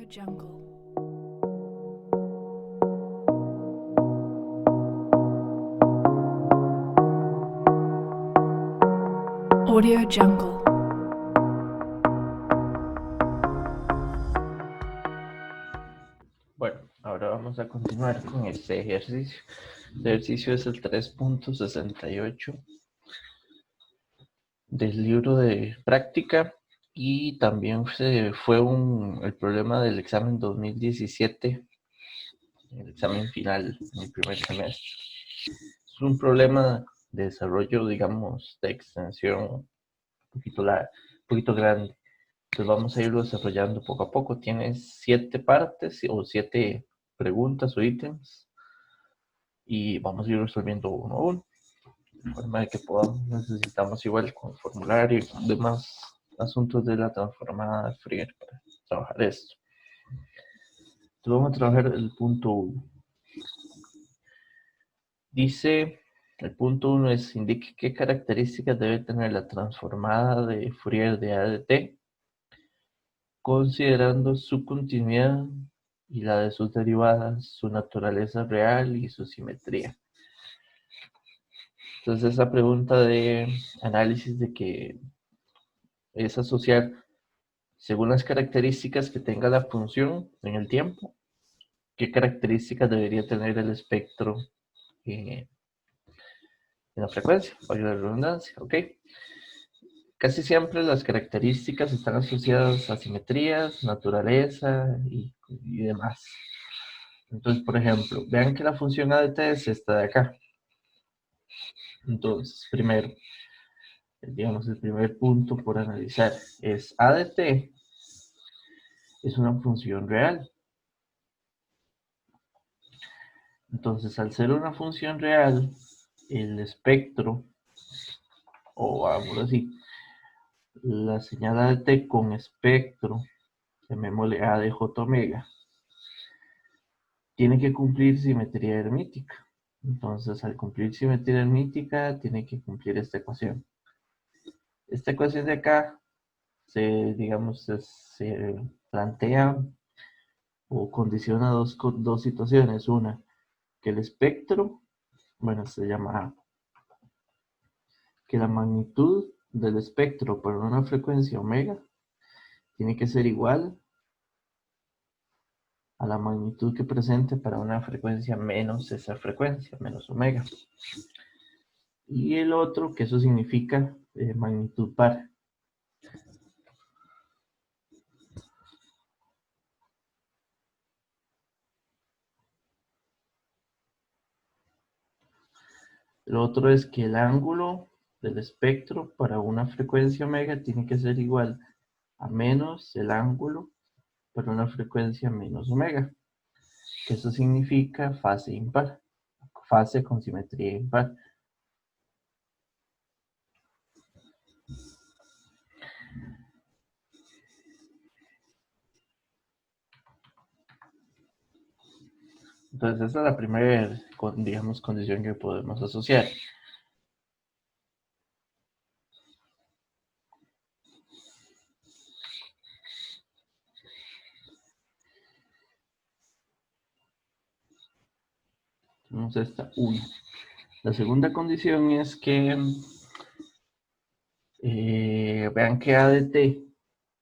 Jungle. Audio Jungle. Bueno, ahora vamos a continuar con este ejercicio. El ejercicio es el 3.68 del libro de práctica y también fue el problema del examen 2017, el examen final en el primer semestre. Es un problema de desarrollo, digamos, de extensión un poquito grande. Entonces vamos a irlo desarrollando poco a poco. Tiene 7 partes o 7 preguntas o ítems y vamos a ir resolviendo uno a uno. De forma de que necesitamos igual con el formulario y demás asuntos de la transformada de Fourier para trabajar esto. Entonces vamos a trabajar el punto 1. Dice, el punto 1 es, indique qué características debe tener la transformada de Fourier de A de t, considerando su continuidad y la de sus derivadas, su naturaleza real y su simetría. Entonces esa pregunta de análisis de que es asociar según las características que tenga la función en el tiempo, qué características debería tener el espectro en la frecuencia, valga la redundancia, ¿ok? Casi siempre las características están asociadas a simetrías, naturaleza y demás. Entonces, por ejemplo, vean que la función a de t es esta de acá. Entonces, primero, digamos, el primer punto por analizar es a de t es una función real. Entonces, al ser una función real, el espectro, o vamos así, la señal a de t con espectro, llamémosle a de j omega, tiene que cumplir simetría hermítica. Entonces, al cumplir simetría hermítica, tiene que cumplir esta ecuación. Esta ecuación de acá digamos, se plantea o condiciona dos situaciones. Una, que el espectro, bueno, se llama que la magnitud del espectro para una frecuencia omega tiene que ser igual a la magnitud que presente para una frecuencia menos esa frecuencia, menos omega. Y el otro, que eso significa magnitud par. Lo otro es que el ángulo del espectro para una frecuencia omega tiene que ser igual a menos el ángulo para una frecuencia menos omega, que eso significa fase impar, fase con simetría impar. Entonces esa es la primera, digamos, condición que podemos asociar. Tenemos esta 1. La segunda condición es que vean que a de t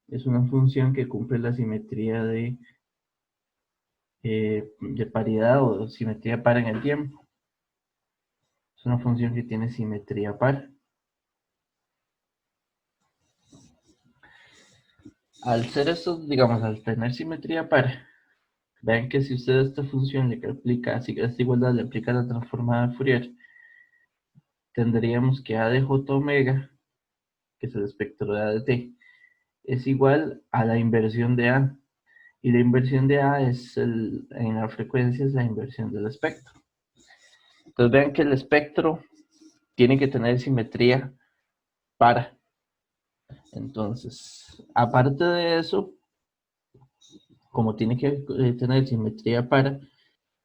es una función que cumple la simetría de paridad o simetría par en el tiempo. Es una función que tiene simetría par. Al ser esto, digamos, al tener simetría par, vean que si usted a esta función le aplica, así que a esta igualdad le aplica la transformada de Fourier, tendríamos que a de j omega, que es el espectro de a de t, es igual a la inversión de a. Y la inversión de a en la frecuencia es la inversión del espectro. Entonces vean que el espectro tiene que tener simetría par. Entonces, aparte de eso, como tiene que tener simetría par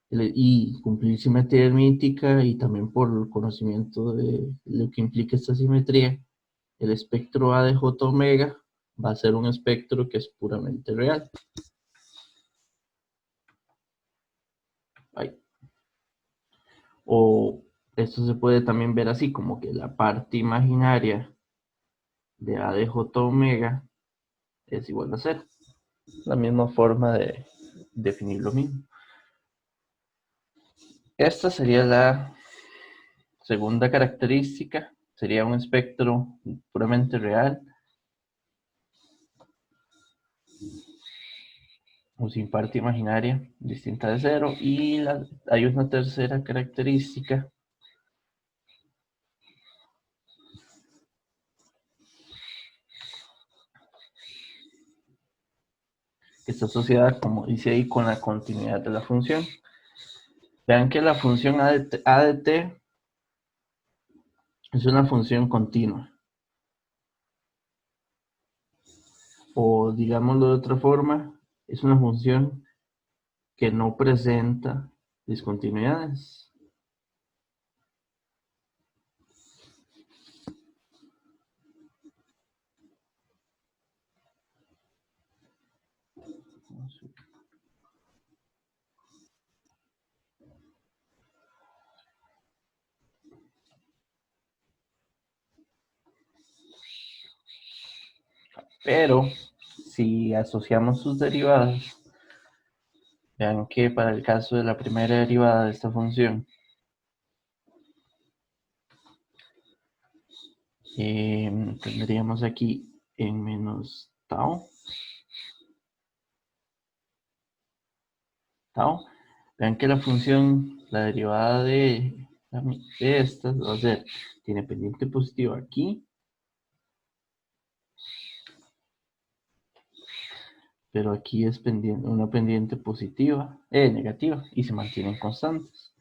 y cumplir simetría hermítica, y también por el conocimiento de lo que implica esta simetría, el espectro A de J omega va a ser un espectro que es puramente real. Ay. O esto se puede también ver así, como que la parte imaginaria de a de j omega es igual a 0. La misma forma de definir lo mismo. Esta sería la segunda característica. Sería un espectro puramente real o sin parte imaginaria distinta de 0. Y hay una tercera característica que está asociada, como dice ahí, con la continuidad de la función. Vean que la función a de t es una función continua. O digámoslo de otra forma, es una función que no presenta discontinuidades. Pero si asociamos sus derivadas, vean que para el caso de la primera derivada de esta función, tendríamos aquí en menos tau. Vean que la función, la derivada de estas va a ser, tiene pendiente positiva aquí, pero aquí es una pendiente positiva, negativa, y se mantienen constantes.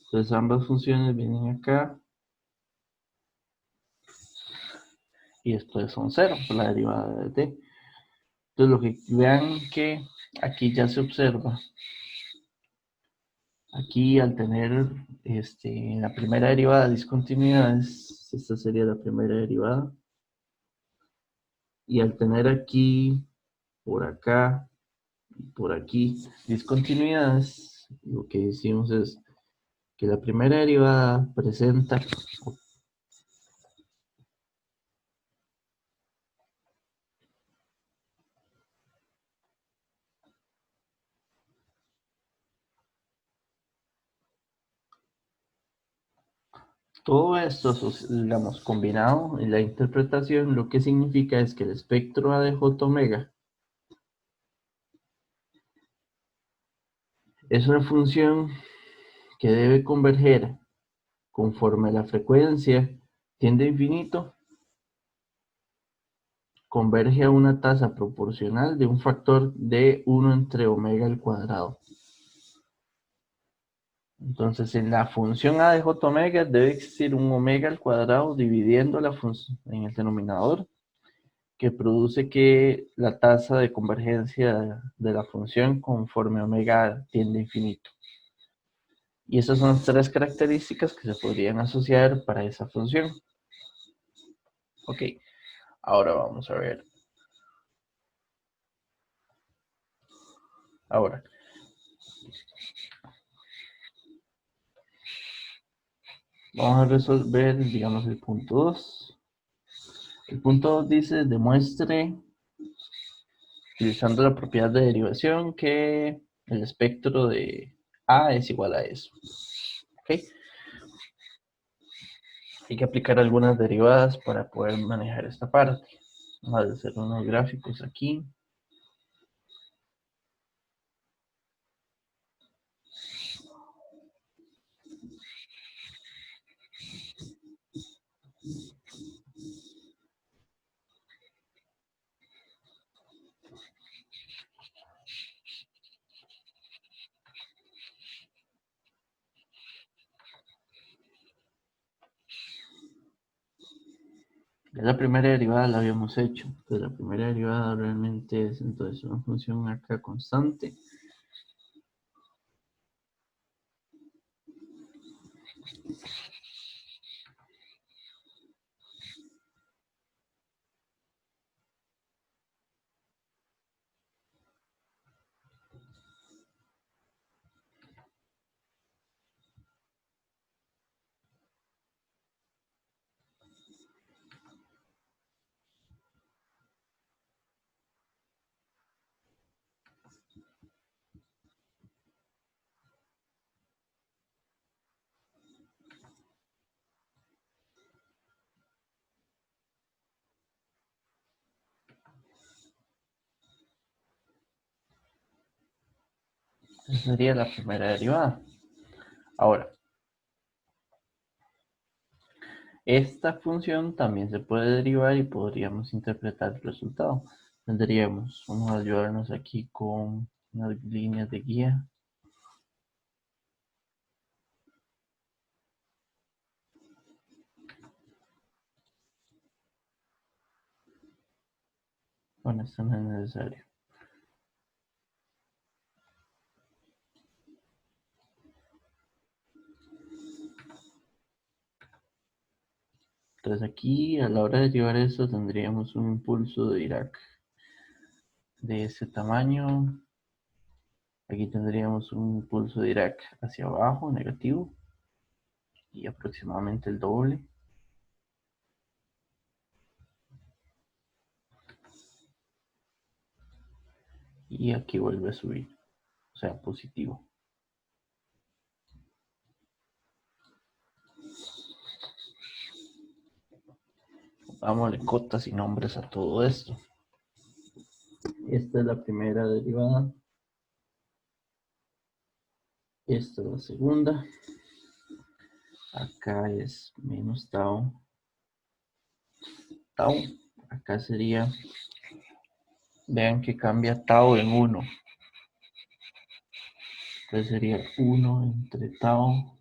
Entonces ambas funciones vienen acá y después son 0 por la derivada de t. Entonces lo que vean que aquí ya se observa, aquí al tener la primera derivada discontinuidades, esta sería la primera derivada, y al tener aquí, por acá, por aquí, discontinuidades, lo que decimos es que la primera derivada presenta todo esto, digamos, combinado en la interpretación, lo que significa es que el espectro A de J omega es una función que debe converger conforme la frecuencia tiende a infinito, converge a una tasa proporcional de un factor de 1 entre omega al cuadrado. Entonces, en la función a de j omega debe existir un omega al cuadrado dividiendo la función en el denominador, que produce que la tasa de convergencia de la función conforme omega tiende a infinito. Y esas son las tres características que se podrían asociar para esa función. Ok, ahora vamos a ver. Ahora, vamos a resolver, digamos, el punto 2. El punto 2 dice, demuestre, utilizando la propiedad de derivación, que el espectro de A es igual a eso. ¿Ok? Hay que aplicar algunas derivadas para poder manejar esta parte. Vamos a hacer unos gráficos aquí. Ya la primera derivada la habíamos hecho. Entonces la primera derivada realmente es entonces una función acá constante. Esa sería la primera derivada. Ahora, esta función también se puede derivar y podríamos interpretar el resultado. Tendríamos, vamos a ayudarnos aquí con unas líneas de guía. Bueno, esto no es necesario. Entonces aquí, a la hora de derivar esto, tendríamos un impulso de Dirac de ese tamaño. Aquí tendríamos un impulso de Dirac hacia abajo, negativo, y aproximadamente el doble. Y aquí vuelve a subir, o sea, positivo. Dámosle cotas y nombres a todo esto. Esta es la primera derivada. Esta es la segunda. Acá es menos tau. Tau. Acá sería, vean que cambia tau en 1. Entonces sería 1 entre tau.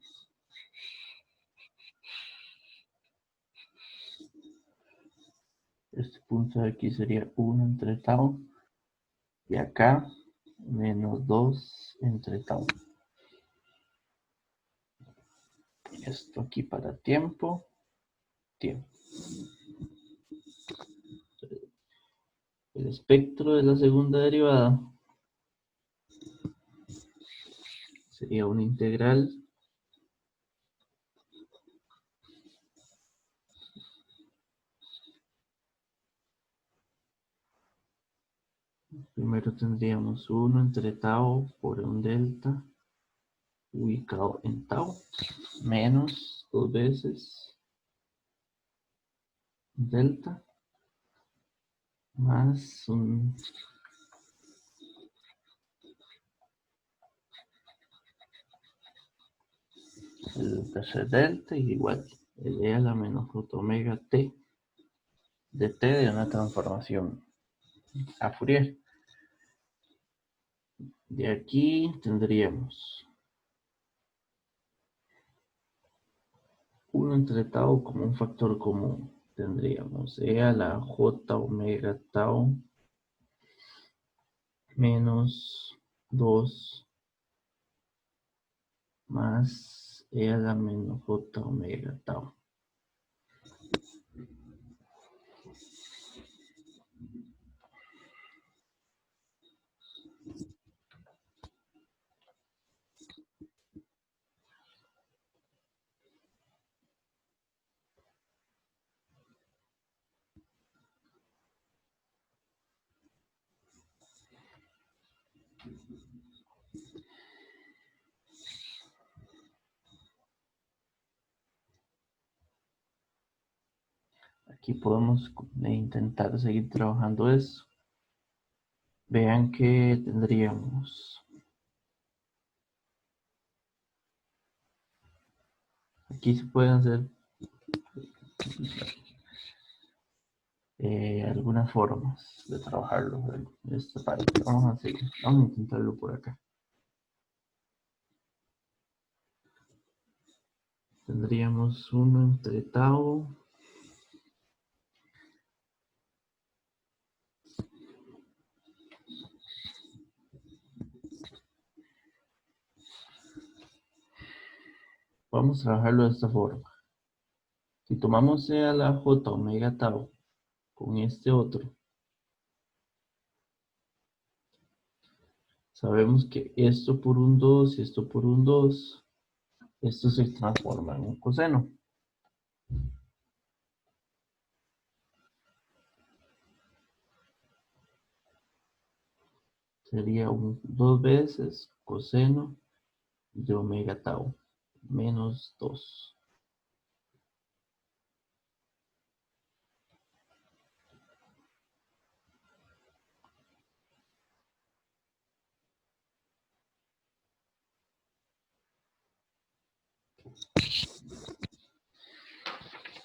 Este punto de aquí sería 1 entre tau. Y acá menos 2 entre tau. Esto aquí para tiempo. Tiempo. El espectro de la segunda derivada sería una integral primero tendríamos 1 entre tau por un delta ubicado en tau menos 2 veces delta más el tercer delta igual e a la menos j omega t de t de una transformación a Fourier. De aquí tendríamos 1 entre tau como un factor común. Tendríamos e a la j omega tau menos 2 más e a la menos j omega tau. Aquí podemos intentar seguir trabajando eso. Vean que tendríamos aquí se pueden hacer algunas formas de trabajarlo en esta parte. Vamos a intentarlo por acá. Tendríamos 1 entre tau vamos a trabajarlo de esta forma. Si tomamos e a la j omega tau con este otro, sabemos que esto por un 2 y esto por un 2, esto se transforma en un coseno. Sería 2 veces coseno de omega tau menos 2.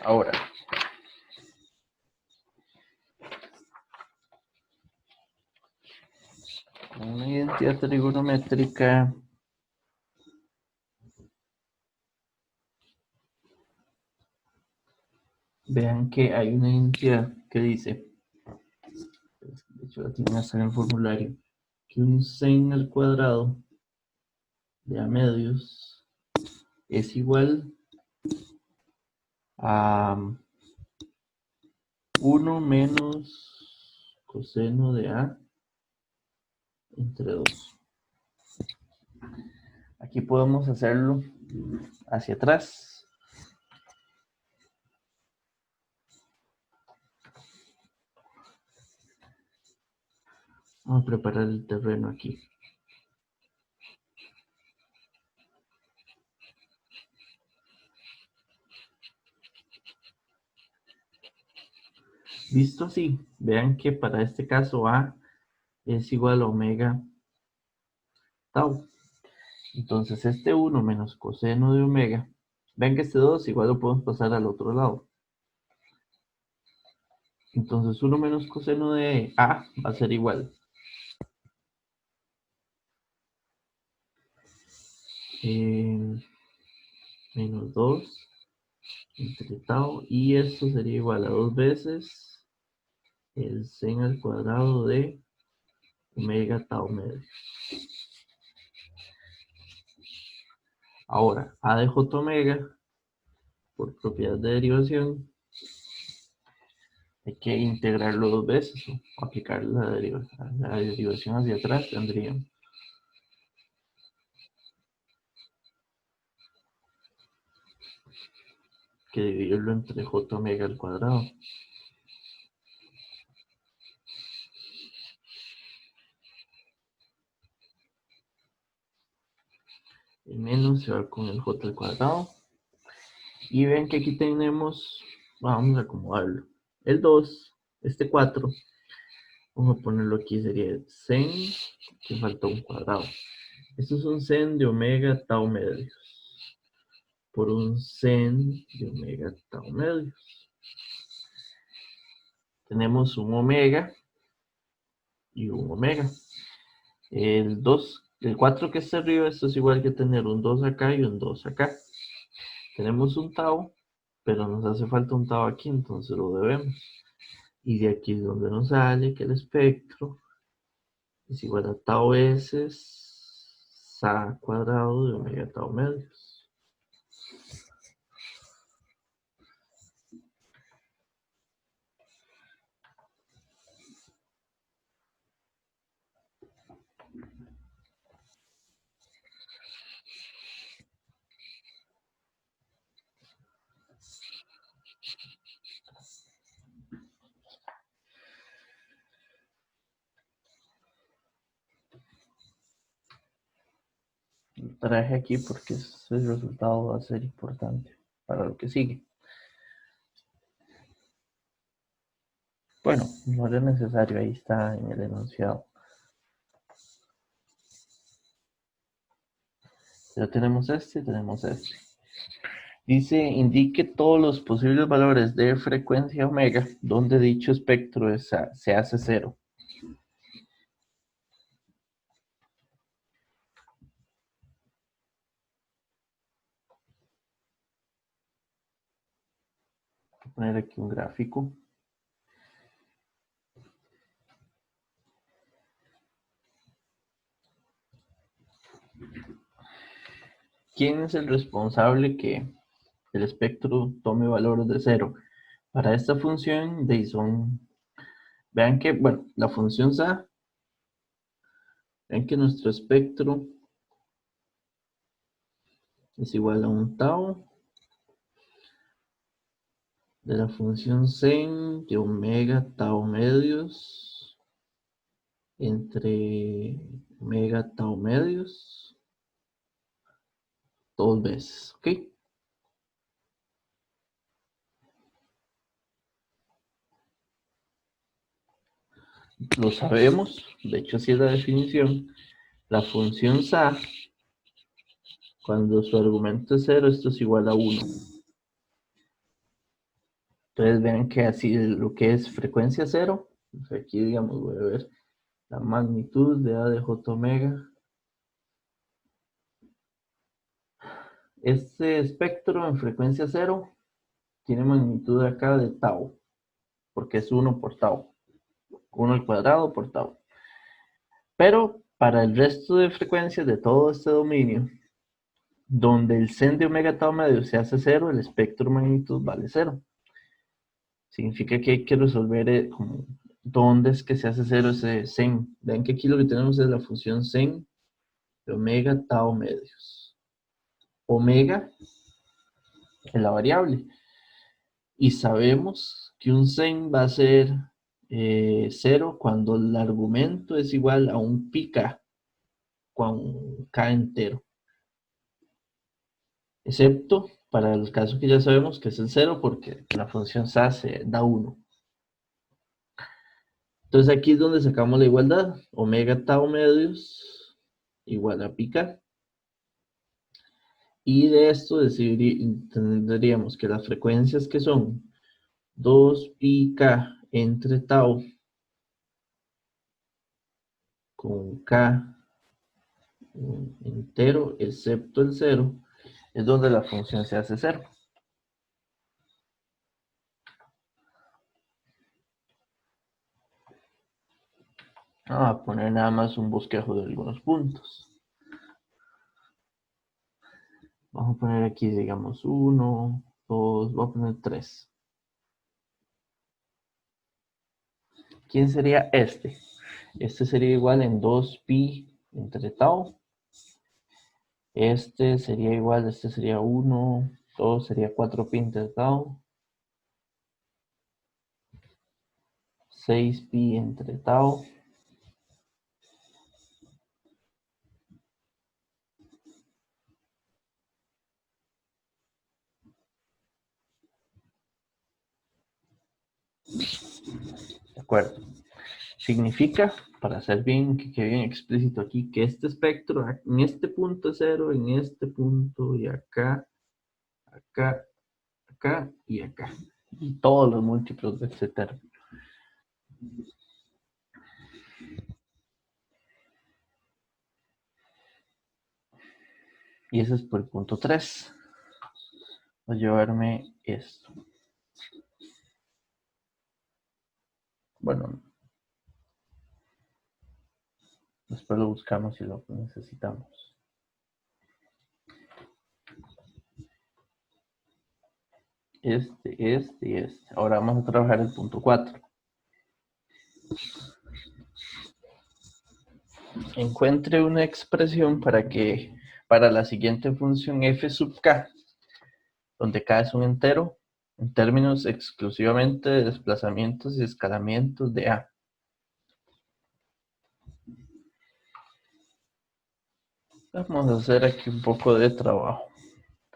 Ahora, una identidad trigonométrica vean que hay una identidad que dice, de hecho la tienen hasta en el formulario, que un sen al cuadrado de a medios es igual a 1 menos coseno de a entre 2. Aquí podemos hacerlo hacia atrás. Vamos a preparar el terreno aquí. Visto así, vean que para este caso A es igual a omega tau. Entonces este 1 menos coseno de omega, vean que este 2 igual lo podemos pasar al otro lado. Entonces 1 menos coseno de A va a ser igual menos 2 entre tau, y esto sería igual a 2 veces el sen al cuadrado de omega tau medio. Ahora, A de j omega, por propiedad de derivación, hay que integrarlo 2 veces, ¿no? O aplicar la derivación hacia atrás, tendríamos que dividirlo entre j omega al cuadrado. El menos se va con el j al cuadrado. Y ven que aquí tenemos, vamos a acomodarlo, el 2, este 4, vamos a ponerlo aquí, sería el sen, que falta un cuadrado. Esto es un sen de omega tau medios, por un sen de omega tau medios. Tenemos un omega y un omega. El 2, el 4 que está arriba, esto es igual que tener un 2 acá y un 2 acá. Tenemos un tau, pero nos hace falta un tau aquí, entonces lo debemos. Y de aquí es donde nos sale que el espectro es igual a tau s sa cuadrado de omega tau medios. Lo traje aquí porque ese resultado va a ser importante para lo que sigue. Bueno, no era necesario, ahí está en el enunciado. Ya tenemos este, tenemos este. Dice, indique todos los posibles valores de frecuencia omega donde dicho espectro se hace cero. Voy a poner aquí un gráfico. ¿Quién es el responsable que el espectro tome valores de cero? Para esta función, vean que, bueno, la función SA, vean que nuestro espectro es igual a un tau de la función sen de omega tau medios entre omega tau medios 2 veces, ¿ok? Lo sabemos, de hecho así es la definición. La función SA Cuando su argumento es 0, esto es igual a 1. Entonces vean que así lo que es frecuencia 0, aquí digamos voy a ver la magnitud de A de J omega. Este espectro en frecuencia 0 tiene magnitud acá de tau, porque es 1 por tau, 1 al cuadrado por tau. Pero para el resto de frecuencias de todo este dominio, donde el sen de omega tau medio se hace 0, el espectro magnitud vale 0. Significa que hay que resolver como dónde es que se hace 0 ese sen. Ven que aquí lo que tenemos es la función sen de omega tau medios. Omega es la variable. Y sabemos que un sen va a ser 0 cuando el argumento es igual a un pi k, con k entero. Excepto para el caso que ya sabemos que es el 0 porque la función sa se da 1. Entonces aquí es donde sacamos la igualdad. Omega tau medios igual a pi k. Y de esto tendríamos que las frecuencias que son 2 pi k entre tau con k entero excepto el 0 es donde la función se hace 0. Vamos a poner nada más un bosquejo de algunos puntos. Vamos a poner aquí, digamos, 1, 2, voy a poner 3. ¿Quién sería este? Este sería igual en 2 pi entre tau. Este sería igual, este sería 1, 2, sería 4 pi entre tau. 6 pi entre tau. De acuerdo. Significa, para hacer bien, que quede bien explícito aquí, que este espectro en este punto es 0, en este punto y acá, acá, acá y acá. Y todos los múltiplos de este término. Y ese es por el punto 3. Voy a llevarme esto. Bueno, después lo buscamos si lo necesitamos. Este y este. Ahora vamos a trabajar el punto 4. Encuentre una expresión para la siguiente función f sub k, donde k es un entero, en términos exclusivamente de desplazamientos y escalamientos de A. Vamos a hacer aquí un poco de trabajo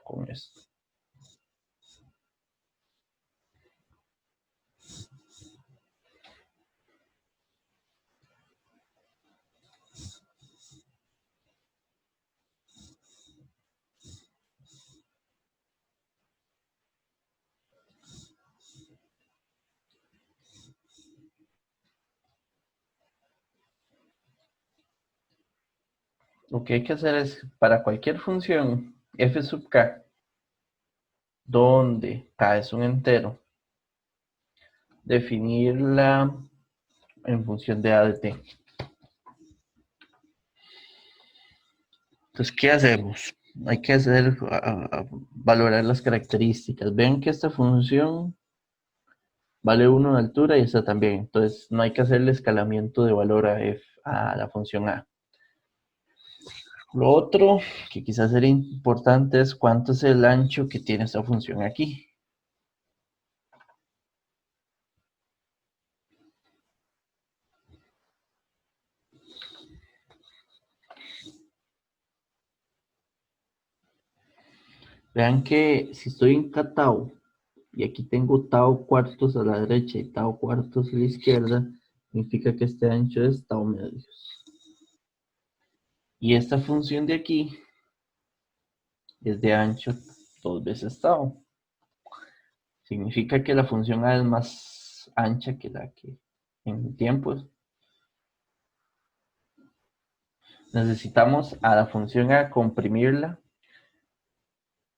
con esto. Lo que hay que hacer es, para cualquier función f sub k, donde k es un entero, definirla en función de a de t. Entonces, ¿qué hacemos? Hay que hacer, valorar las características. Ven que esta función vale 1 de altura y esta también. Entonces, no hay que hacerle escalamiento de valor a la función a. Lo otro que quizás sería importante es cuánto es el ancho que tiene esta función aquí. Vean que si estoy en k tau y aquí tengo tau cuartos a la derecha y tau cuartos a la izquierda, significa que este ancho es tau medios. Y esta función de aquí es de ancho 2 veces tau. Significa que la función A es más ancha que la que en tiempos. Necesitamos a la función A comprimirla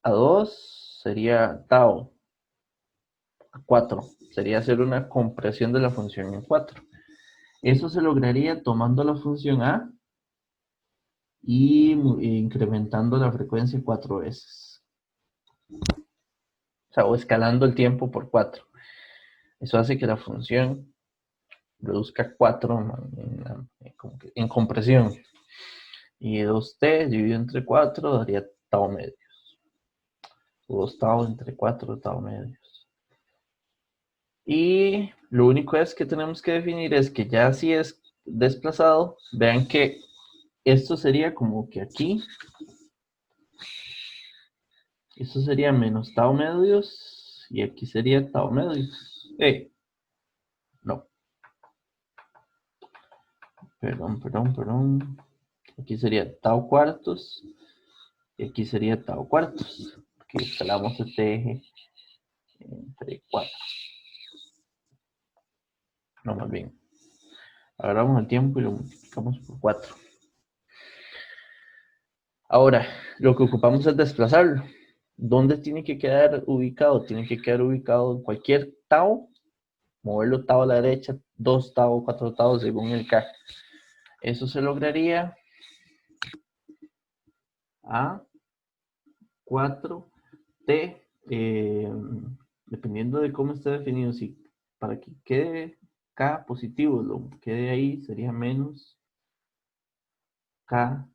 a 2, sería tau. A 4, sería hacer una compresión de la función en 4. Eso se lograría tomando la función A y incrementando la frecuencia 4 veces. O sea, o escalando el tiempo por 4. Eso hace que la función reduzca 4 en compresión. Y 2t dividido entre 4 daría tau medios. O 2 tau entre 4 tau medios. Y lo único es que tenemos que definir es que ya si es desplazado, vean que esto sería como que aquí. Esto sería menos tau medios. Y aquí sería tau medios. No. Perdón. Aquí sería tau cuartos. Y aquí sería tau cuartos. Aquí escalamos este eje entre 4. No, más bien. Agarramos el tiempo y lo multiplicamos por 4. Ahora, lo que ocupamos es desplazarlo. ¿Dónde tiene que quedar ubicado? Tiene que quedar ubicado en cualquier tau. Moverlo tau a la derecha, 2 tau, 4 tau, según el K. Eso se lograría a 4t, dependiendo de cómo esté definido. Si para que quede K positivo, lo que quede ahí sería menos K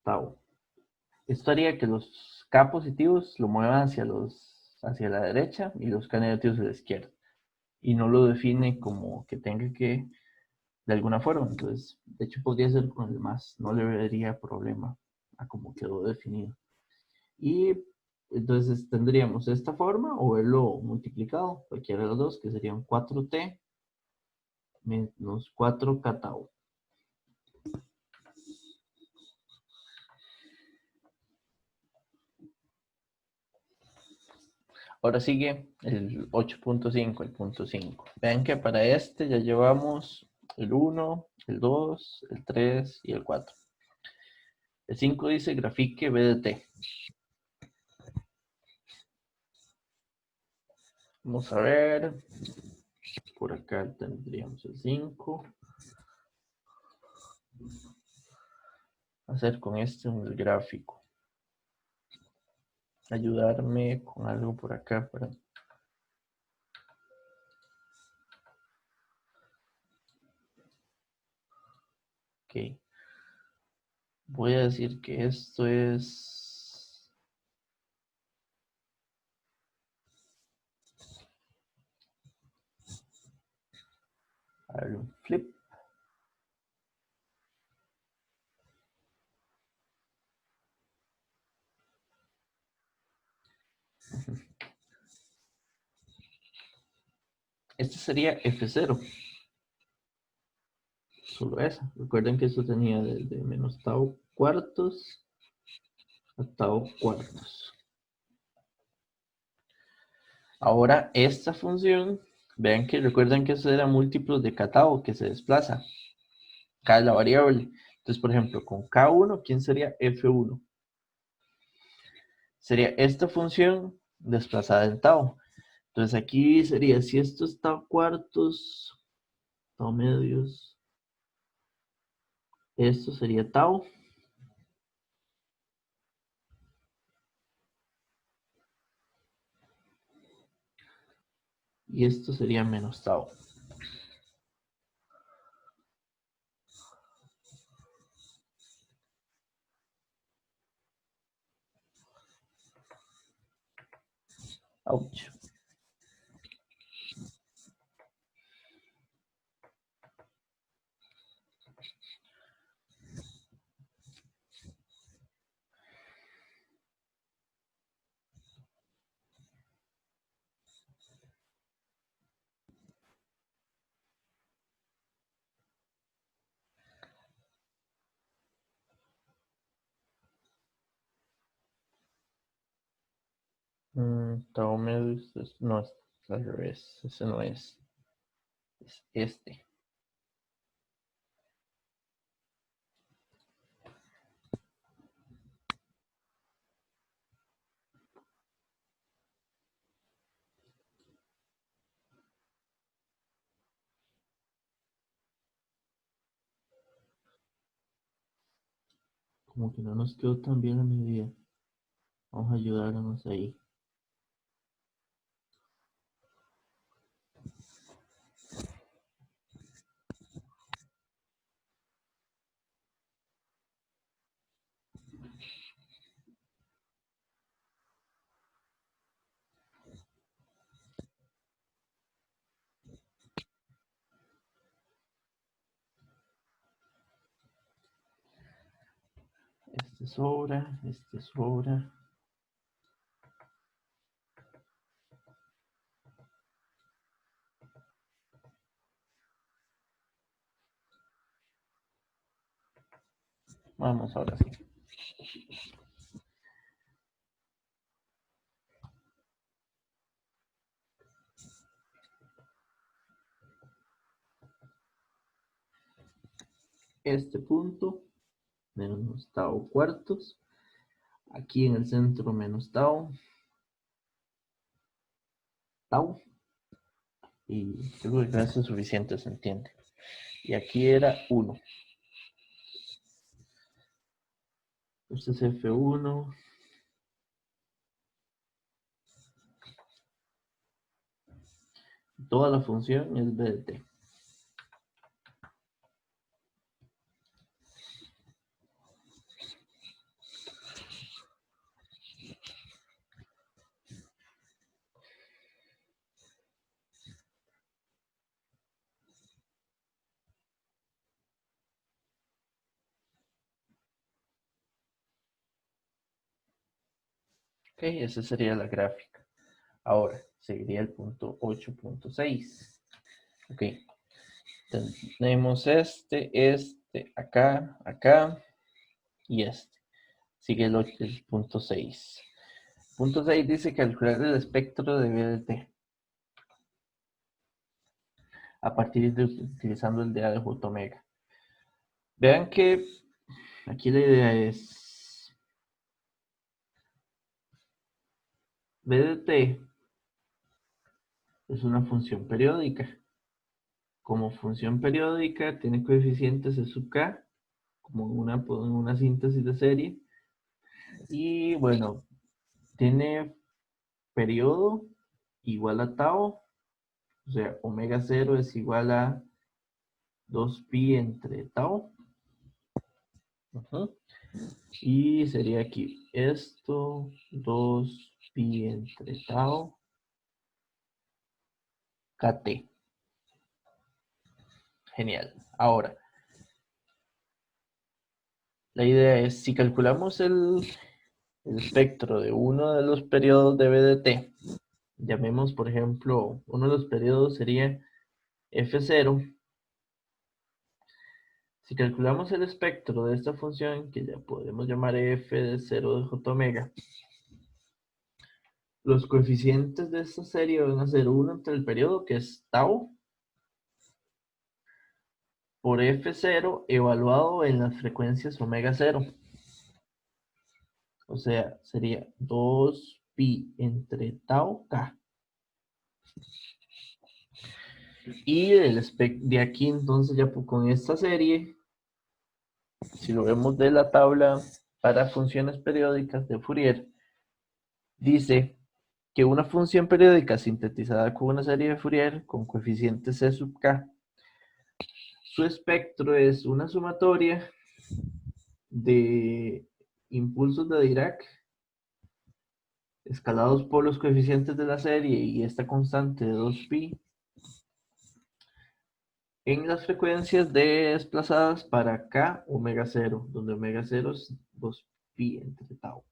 tau. Esto haría que los K positivos lo muevan hacia la derecha y los K negativos a la izquierda. Y no lo define como que tenga que de alguna forma. Entonces, de hecho, podría ser con el más. No le vería problema a cómo quedó definido. Y entonces tendríamos esta forma o verlo multiplicado, cualquiera de los dos, que serían 4t menos 4k tau. Ahora sigue el 8.5, el punto 5. Vean que para este ya llevamos el 1, el 2, el 3 y el 4. El 5 dice grafique B de t. Vamos a ver. Por acá tendríamos el 5. Hacer con este un gráfico. Ayudarme con algo por acá para... Ok. Voy a decir que esto es... A ver, un flip. Este sería F0. Solo esa. Recuerden que esto tenía desde menos tau cuartos a tau cuartos. Ahora esta función, vean que recuerden que eso era múltiplos de k tau que se desplaza. K es la variable. Entonces, por ejemplo, con K1, ¿quién sería F1? Sería esta función desplazada en tau. Entonces aquí sería, si esto es tau cuartos, tau medios, esto sería tau. Y esto sería menos tau. Ouch. Tau medio, no, es al revés, ese no es este. Como que no nos quedó tan bien la medida. Vamos a ayudarnos ahí. Este sobra, este sobra. Vamos, ahora sí. Este punto, menos tau cuartos. Aquí en el centro, menos tau. Tau. Y creo que con eso es suficiente, se entiende. Y aquí era 1. Este es F1. Toda la función es B de t. Ok, esa sería la gráfica. Ahora, seguiría el punto 8.6. Ok, tenemos este, acá, acá y este. Sigue el punto 6. Punto 6 dice calcular el espectro de B de t a partir de utilizando el DA de J omega. Vean que aquí la idea es B de t es una función periódica. Como función periódica tiene coeficientes E sub k, como una síntesis de serie. Y bueno, tiene periodo igual a tau, o sea, omega 0 es igual a 2pi entre tau. Y sería aquí esto, 2pi entre tau, kt. Genial. Ahora, la idea es, si calculamos el espectro de uno de los periodos de B de t, llamemos por ejemplo, uno de los periodos sería F0. Si calculamos el espectro de esta función, que ya podemos llamar f de 0 de j omega, los coeficientes de esta serie van a ser 1 entre el periodo, que es tau, por f0 evaluado en las frecuencias omega 0. O sea, sería 2pi entre tau k. Y de aquí entonces ya con esta serie, si lo vemos de la tabla para funciones periódicas de Fourier, dice que una función periódica sintetizada con una serie de Fourier con coeficientes C sub k, su espectro es una sumatoria de impulsos de Dirac escalados por los coeficientes de la serie y esta constante de 2pi en las frecuencias desplazadas para k omega 0, donde omega 0 es 2pi entre tau.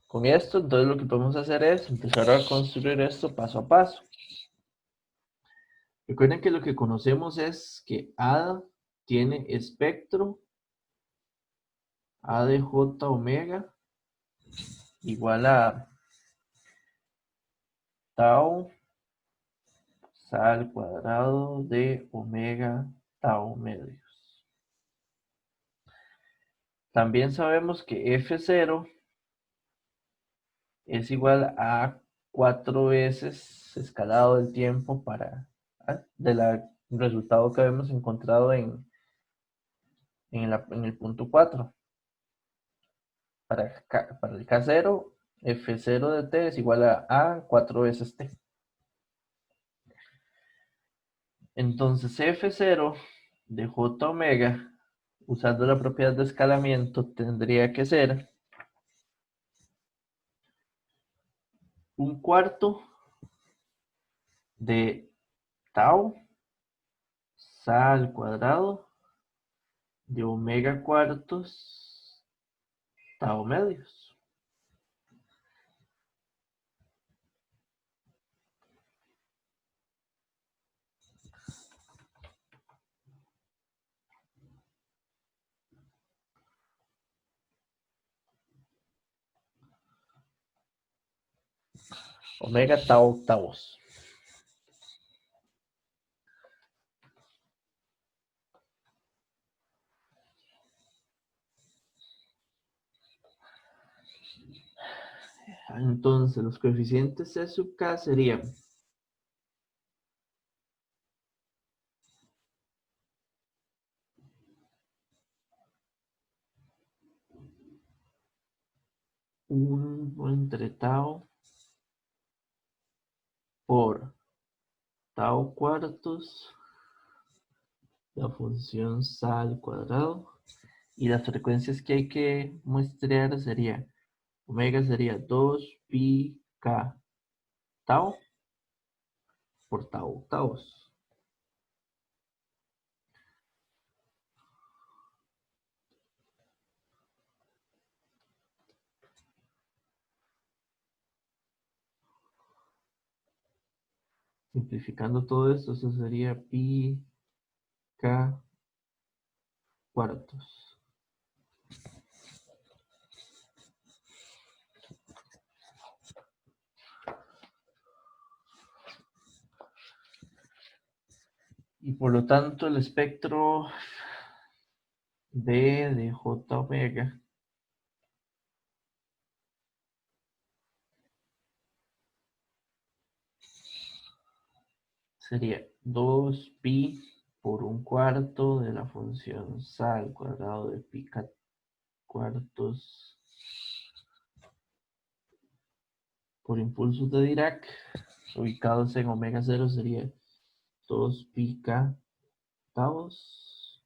Con esto, entonces lo que podemos hacer es empezar a construir esto paso a paso. Recuerden que lo que conocemos es que A tiene espectro A de J omega igual a tau al cuadrado de omega tau medios. También sabemos que F0 es igual a 4 veces escalado del tiempo del resultado que habíamos encontrado en el punto 4. Para el K0, F0 de t es igual a 4 veces t. Entonces F0 de J omega, usando la propiedad de escalamiento, tendría que ser un cuarto de tau al cuadrado de omega cuartos tau medios. Omega tau octavos. Entonces los coeficientes C sub k serían un entre tau por tau cuartos, la función al cuadrado, y las frecuencias que hay que muestrear sería omega sería 2 pi k tau por tau octavos. Simplificando todo esto, eso sería pi k cuartos. Y por lo tanto el espectro B de J omega sería 2 pi por un cuarto de la función al cuadrado de pi k cuartos por impulsos de Dirac ubicados en omega 0 sería 2 pi k octavos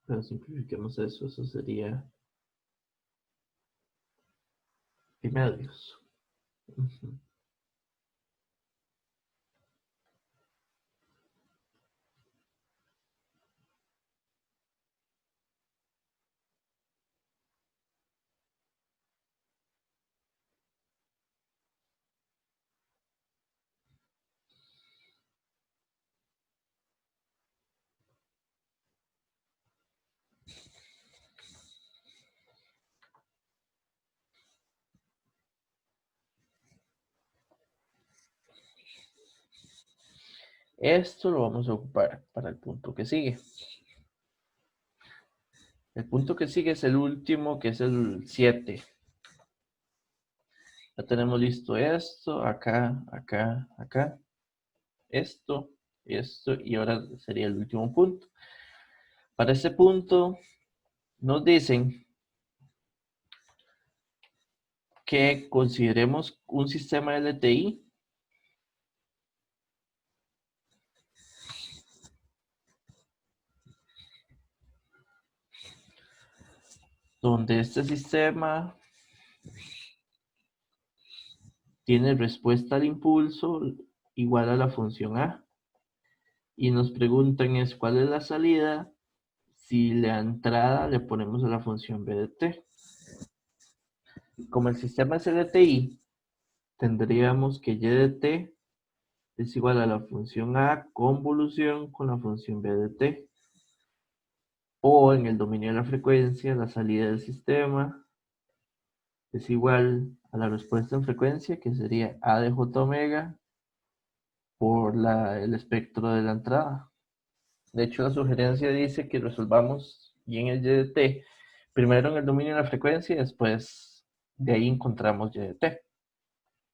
pero simplifiquemos eso sería pi medios. Esto lo vamos a ocupar para el punto que sigue. El punto que sigue es el último, que es el 7. Ya tenemos listo esto, acá, acá, acá, esto, y ahora sería el último punto. Para este punto nos dicen que consideremos un sistema LTI donde este sistema tiene respuesta al impulso igual a la función A. Y nos preguntan es cuál es la salida si la entrada le ponemos a la función B de t. Como el sistema es LTI, tendríamos que y de t es igual a la función a convolución con la función b de t. O en el dominio de la frecuencia, la salida del sistema es igual a la respuesta en frecuencia, que sería a de j omega por el espectro de la entrada. De hecho, la sugerencia dice que resolvamos y en el y de t, primero en el dominio de la frecuencia y después de ahí encontramos y de t.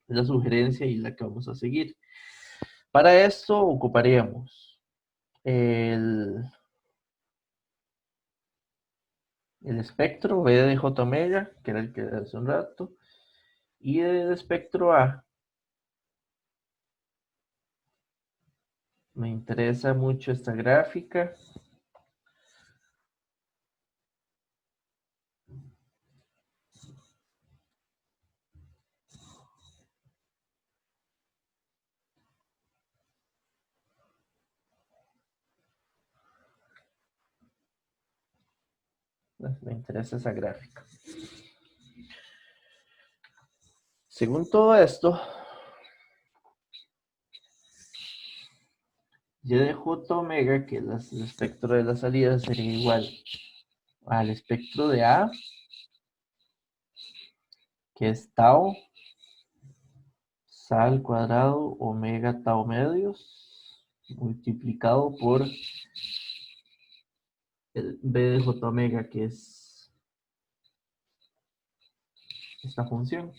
Es la sugerencia y la que vamos a seguir. Para esto ocuparíamos el espectro B de J omega, que era el que hace un rato, y el espectro A. Me interesa mucho esta gráfica. Me interesa esa gráfica. Según todo esto, y de J omega, que es el espectro de la salida, sería igual al espectro de A, que es tau, sa al cuadrado, omega tau medios, multiplicado por el B de J omega, que es esta función.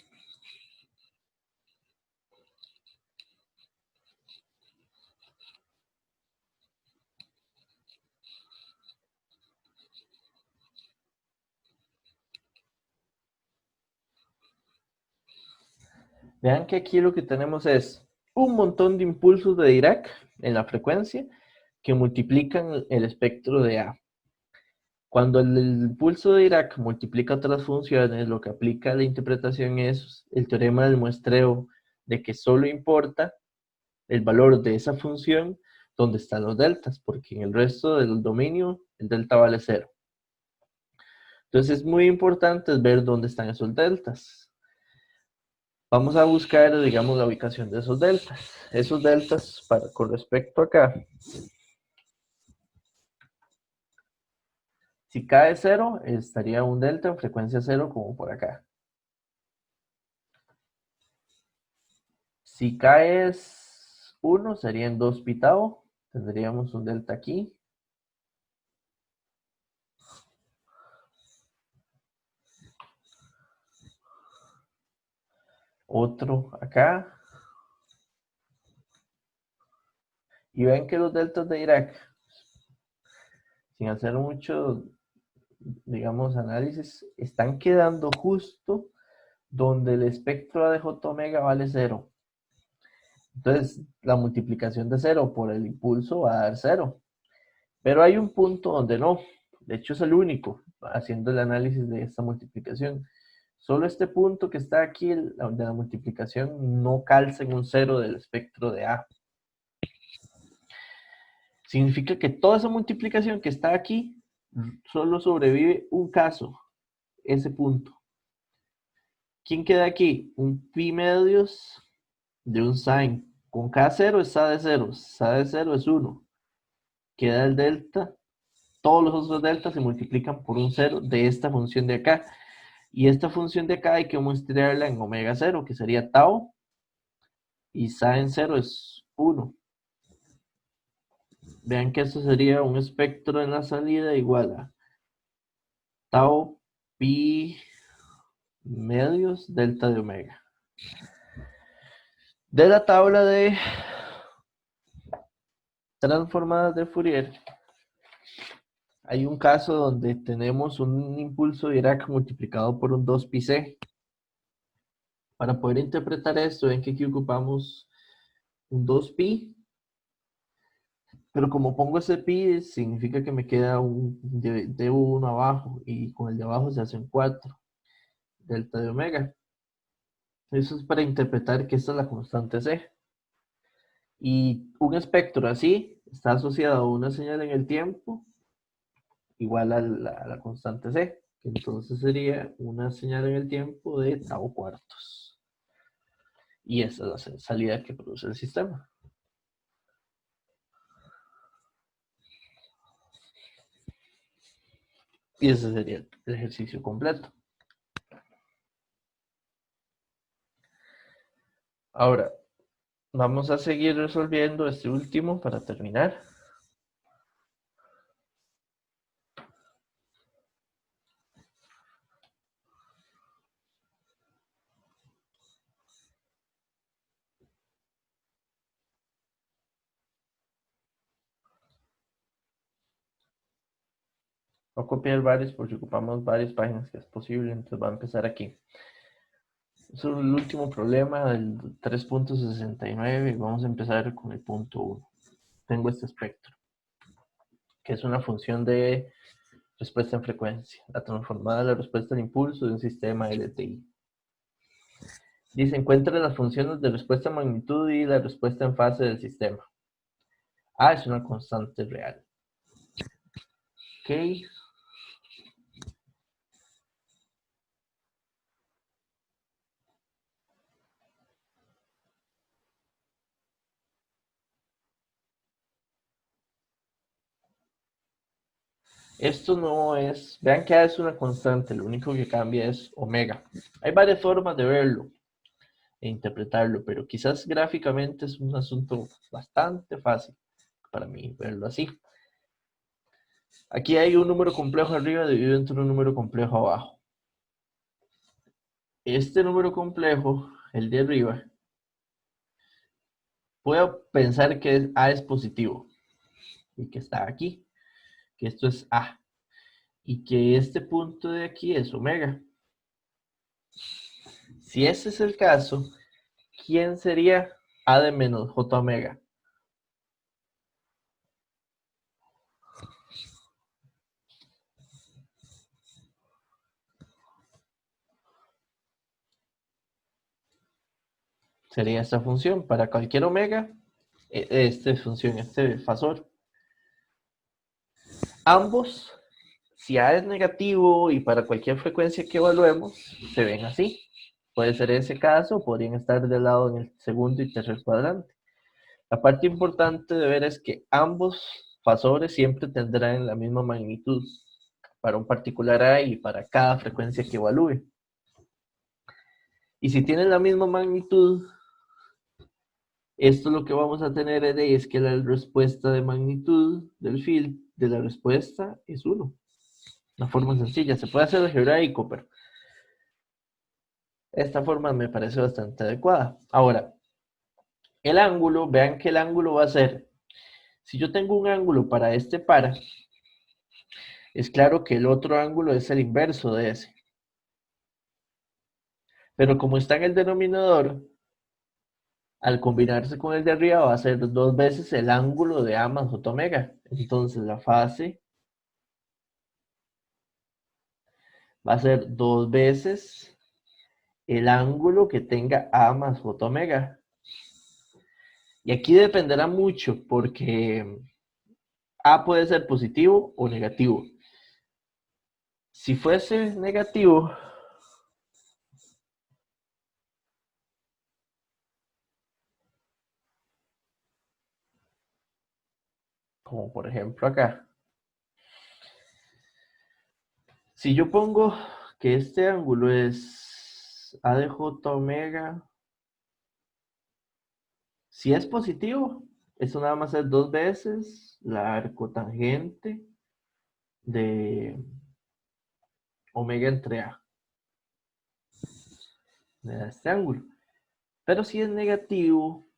Vean que aquí lo que tenemos es un montón de impulsos de Dirac en la frecuencia que multiplican el espectro de A. Cuando el impulso de Dirac multiplica otras funciones, lo que aplica la interpretación es el teorema del muestreo, de que solo importa el valor de esa función donde están los deltas, porque en el resto del dominio el delta vale 0. Entonces es muy importante ver dónde están esos deltas. Vamos a buscar, digamos, la ubicación de esos deltas. Esos deltas, con respecto acá, si cae 0, estaría un delta en frecuencia 0 como por acá. Si cae 1, serían 2 pi tau. Tendríamos un delta aquí. Otro acá. Y ven que los deltas de Dirac, sin hacer mucho, digamos, análisis, están quedando justo donde el espectro de J omega vale 0. Entonces, la multiplicación de 0 por el impulso va a dar 0. Pero hay un punto donde no. De hecho, es el único, haciendo el análisis de esta multiplicación. Solo este punto que está aquí de la multiplicación no calza en un 0 del espectro de A. Significa que toda esa multiplicación que está aquí solo sobrevive un caso, ese punto. ¿Quién queda aquí? Un pi medios de un sin. Con K0 es sa de 0. Sa de 0 es 1. Queda el delta. Todos los otros deltas se multiplican por un 0 de esta función de acá. Y esta función de acá hay que muestrarla en omega 0, que sería tau. Y sa en 0 es 1. Vean que eso sería un espectro en la salida igual a tau pi medios delta de omega. De la tabla de transformadas de Fourier, hay un caso donde tenemos un impulso de Dirac multiplicado por un 2 pi c. Para poder interpretar esto, ven que aquí ocupamos un 2 pi, pero como pongo ese pi, significa que me queda un de 1 abajo, y con el de abajo se hace un 4, delta de omega. Eso es para interpretar que esta es la constante c. Y un espectro así está asociado a una señal en el tiempo igual a la constante c, que entonces sería una señal en el tiempo de tau cuartos. Y esa es la salida que produce el sistema. Y ese sería el ejercicio completo. Ahora, vamos a seguir resolviendo este último para terminar. Voy a copiar varios porque ocupamos varias páginas que es posible, entonces va a empezar aquí. Es el último problema del 3.69 y vamos a empezar con el punto 1. Tengo este espectro, que es una función de respuesta en frecuencia, la transformada de la respuesta al impulso de un sistema LTI. Dice, encuentra las funciones de respuesta en magnitud y la respuesta en fase del sistema. A es una constante real. Ok. Esto no es, vean que A es una constante, lo único que cambia es omega. Hay varias formas de verlo e interpretarlo, pero quizás gráficamente es un asunto bastante fácil para mí verlo así. Aquí hay un número complejo arriba dividido entre un número complejo abajo. Este número complejo, el de arriba, puedo pensar que A es positivo y que está aquí, que esto es A, y que este punto de aquí es omega. Si ese es el caso, ¿quién sería A de menos J omega? Sería esta función. Para cualquier omega, esta función, este fasor. Ambos, si A es negativo y para cualquier frecuencia que evaluemos, se ven así. Puede ser ese caso, podrían estar de lado en el segundo y tercer cuadrante. La parte importante de ver es que ambos fasores siempre tendrán la misma magnitud para un particular A y para cada frecuencia que evalúe. Y si tienen la misma magnitud, esto lo que vamos a tener es que la respuesta de magnitud del field de la respuesta es 1. Una forma sencilla, se puede hacer algebraico, pero esta forma me parece bastante adecuada. Ahora, el ángulo, vean que el ángulo va a ser, si yo tengo un ángulo para este par, es claro que el otro ángulo es el inverso de ese. Pero como está en el denominador, al combinarse con el de arriba va a ser 2 veces el ángulo de A más J omega. Entonces la fase va a ser 2 veces el ángulo que tenga A más J omega. Y aquí dependerá mucho porque A puede ser positivo o negativo. Si fuese negativo, como por ejemplo acá, si yo pongo que este ángulo es A de J omega, si es positivo, eso nada más es 2 veces la arcotangente de omega entre A, de este ángulo. Pero si es negativo,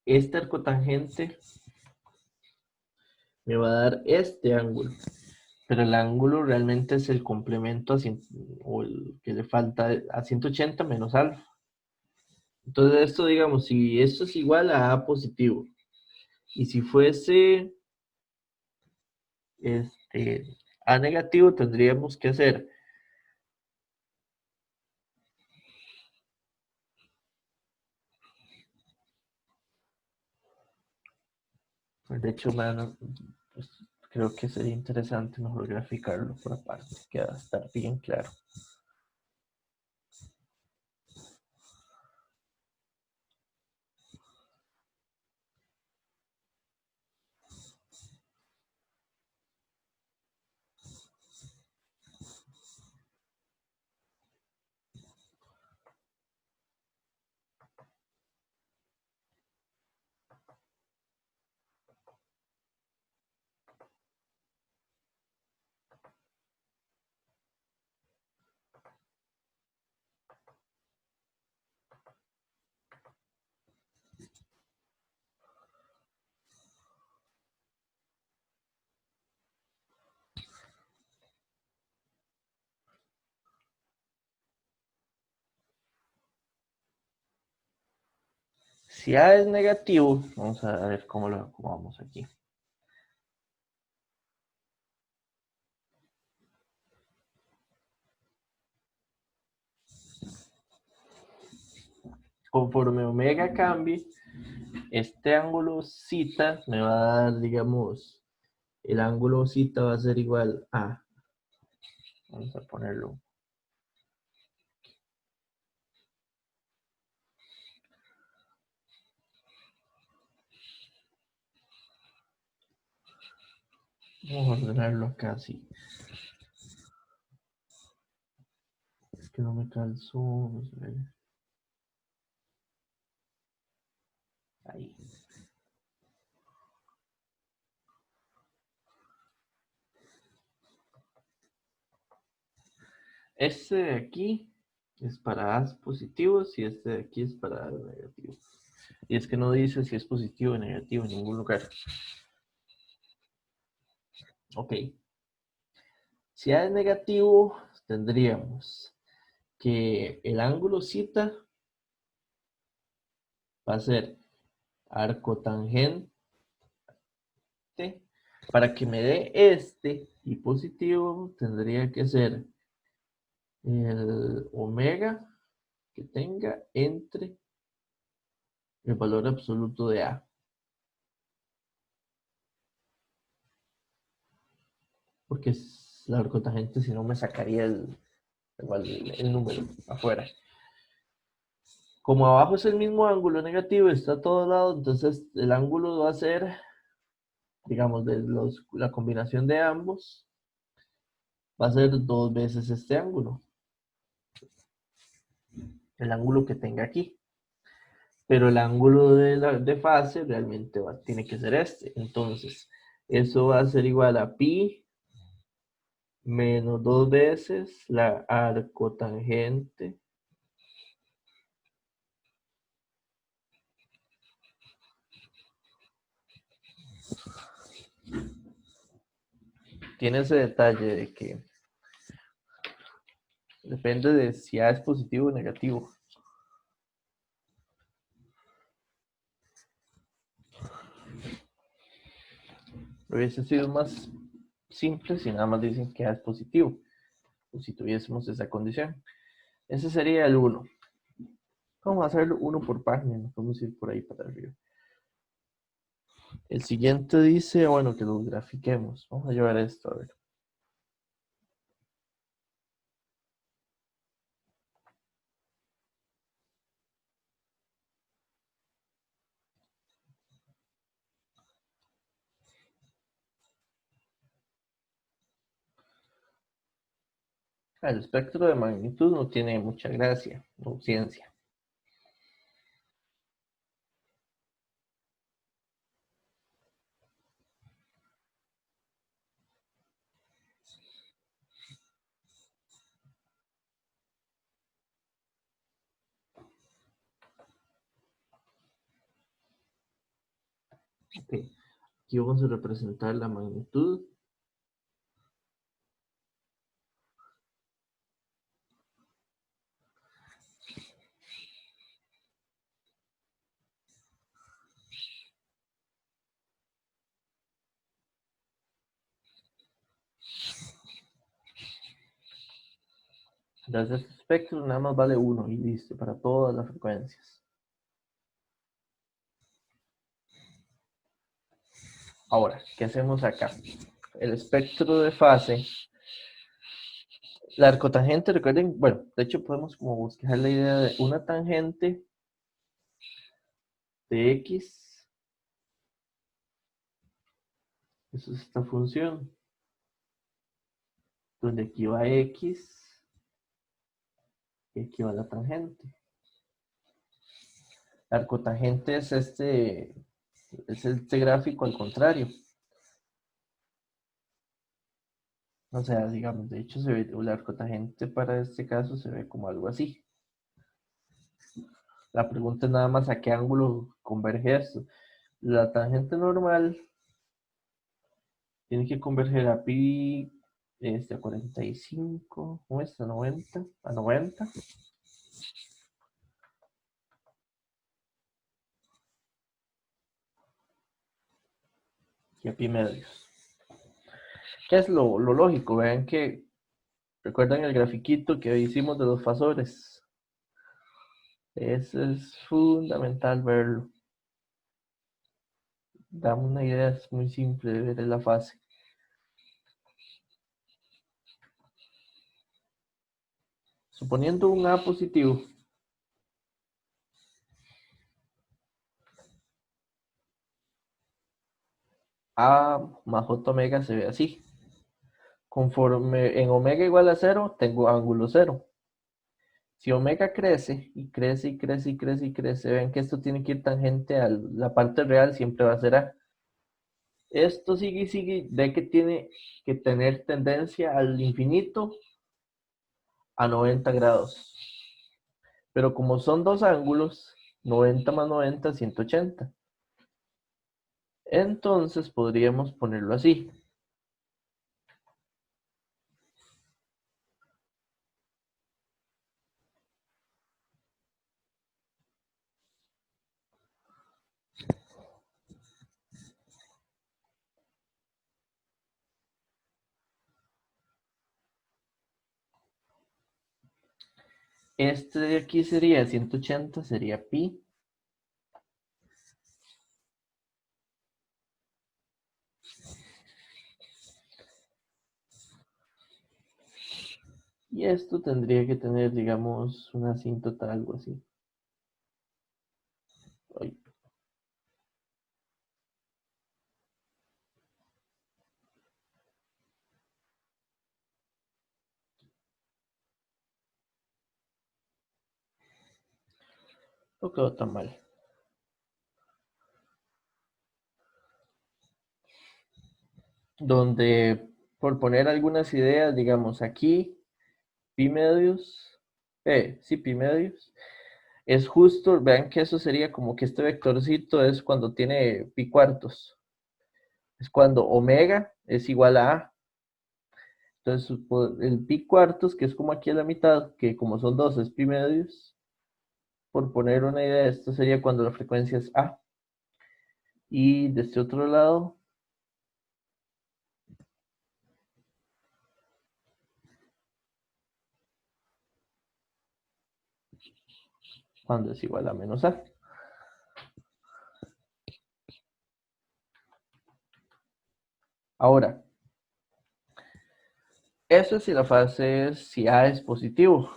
este arcotangente me va a dar este ángulo. Pero el ángulo realmente es el complemento a 100, o el que le falta a 180 menos alfa. Entonces esto, digamos, si esto es igual a A positivo, y si fuese A negativo, tendríamos que hacer, de hecho, pues, creo que sería interesante mejor graficarlo por aparte, que va a estar bien claro. Si A es negativo, vamos a ver cómo lo acomodamos aquí. Conforme omega cambie, este ángulo zeta me va a dar, digamos, el ángulo zeta va a ser igual a, vamos a ponerlo, vamos a ordenarlo acá así. Es que no me calzó, vamos a ver. Ahí. Este de aquí es para A positivos y este de aquí es para A negativos. Y es que no dice si es positivo o negativo en ningún lugar. Ok. Si A es negativo, tendríamos que el ángulo zeta va a ser arco tangente. Para que me dé este y positivo, tendría que ser el omega que tenga entre el valor absoluto de A. Porque es la arcotangente, si no me sacaría el número afuera. Como abajo es el mismo ángulo negativo, está a todo lado, entonces el ángulo va a ser, digamos, la combinación de ambos, va a ser 2 veces este ángulo. El ángulo que tenga aquí. Pero el ángulo de fase realmente tiene que ser este. Entonces, eso va a ser igual a pi menos 2 veces la arcotangente tiene ese detalle de que depende de si A es positivo o negativo. Hubiese sido más simple si nada más dicen que A es positivo, o si tuviésemos esa condición. Ese sería el 1. Vamos a hacerlo 1 por página, nos podemos ir por ahí para arriba. El siguiente dice, bueno, que los grafiquemos. Vamos a llevar esto a ver. El espectro de magnitud no tiene mucha gracia o ciencia. Okay. Aquí vamos a representar la magnitud. Entonces, este espectro nada más vale 1 y listo para todas las frecuencias. Ahora, ¿qué hacemos acá? El espectro de fase, la arcotangente, recuerden, bueno, de hecho podemos como buscar la idea de una tangente de x, eso es esta función, donde aquí va x y aquí va la tangente. La arcotangente es este gráfico al contrario. O sea, digamos, de hecho se ve, la arcotangente para este caso se ve como algo así. La pregunta es nada más a qué ángulo converge esto. La tangente normal tiene que converger a pi a 45, ¿cómo es? A 90, a 90. y a pi medios. ¿Qué es lo lógico? Vean que, recuerdan el grafiquito que hicimos de los fasores. Eso es fundamental verlo. Da una idea es muy simple de ver la fase. Suponiendo un A positivo, A más J omega se ve así. Conforme en omega igual a 0, tengo ángulo 0. Si omega crece y crece y crece y crece y crece, ven que esto tiene que ir tangente a la parte real, siempre va a ser A. Esto sigue y sigue, ve que tiene que tener tendencia al infinito a 90 grados. Pero como son dos ángulos, 90 más 90, 180. Entonces podríamos ponerlo así. Este de aquí sería 180, sería pi. Y esto tendría que tener, digamos, una asíntota, algo así. Ay, no quedó tan mal. Donde, por poner algunas ideas, digamos, aquí, pi medios, sí, pi medios, es justo, vean que eso sería como que este vectorcito es cuando tiene pi cuartos. Es cuando omega es igual a A. Entonces, el pi cuartos, que es como aquí a la mitad, que como son dos es pi medios, por poner una idea, esto sería cuando la frecuencia es A. Y de este otro lado, cuando es igual a menos A. Ahora, eso es si la fase es, si A es positivo.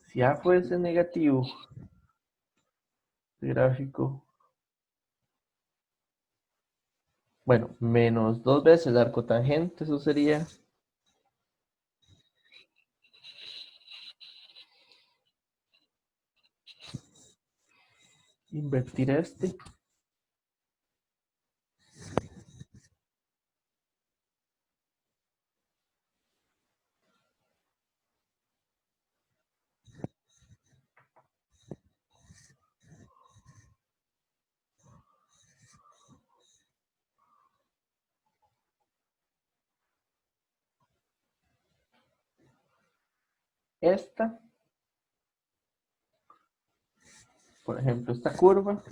Si A fuese negativo, el gráfico, bueno, menos dos veces el arco tangente, eso sería invertir este. Esta, por ejemplo, esta curva,